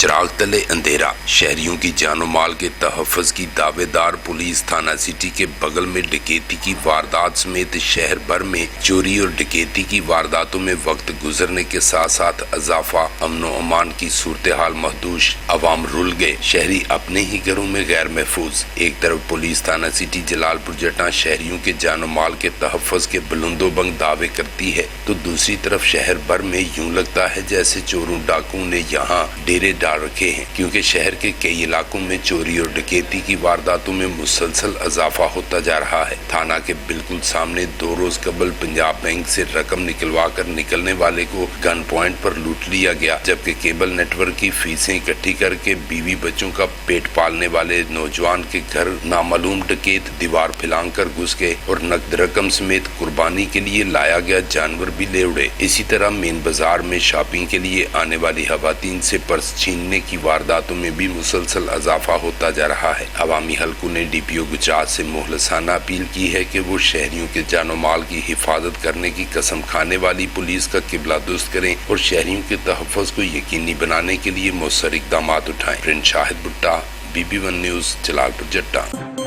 चिराग तले अंधेरा, शहरियों की जानो माल के तहफ़्फ़ुज़ की दावेदार पुलिस। थाना सिटी के बगल में डकैती की वारदात समेत शहर भर में चोरी और डकैती की वारदातों में वक्त गुजरने के साथ साथ इजाफा, अमन व अमान की सूरत हाल महदूश, अवाम रुल गए, शहरी अपने ही घरों में गैर महफूज। एक तरफ पुलिस थाना सिटी जलालपुर जटा शहरियों के जानो माल के तहफ़्फ़ुज़ के बुलंदोबंग दावे करती है, तो दूसरी तरफ शहर भर में यूं लगता है जैसे चोरों डाकुओं ने यहाँ डेरे डाल रखे हैं, क्योंकि शहर के कई इलाकों में चोरी और डकैती की वारदातों में मुसलसल इजाफा होता जा रहा है। थाना के बिल्कुल सामने 2 रोज कबल पंजाब बैंक से रकम निकलवा कर निकलने वाले को गन पॉइंट पर लूट लिया गया, जबकि केबल नेटवर्क की फीसें इकट्ठी करके बीवी बच्चों का पेट पालने वाले नौजवान के घर नामालूम डकैत दीवार फैलाकर घुस गए और नकद रकम समेत कुर्बानी के लिए लाया गया जानवर भी ले उड़े। इसी तरह मेन बाजार में शॉपिंग के लिए आने वाली खवातीन से पर्स छीनने की वारदातों में भी मुसलसल इजाफा होता जा रहा है। अवामी हलकों ने डीपीओ गुजरात से मुखलसाना अपील की है कि वो शहरियों के जानो माल की हिफाजत करने की कसम खाने वाली पुलिस का किबला दुरुस्त करें और शहरियों के तहफ़्फ़ुज़ को यकीनी बनाने के लिए मौसर इक़दामात उठाएं। प्रिंस शाहिद भुट्टा, BB1 न्यूज़, जलालपुर जट्टा।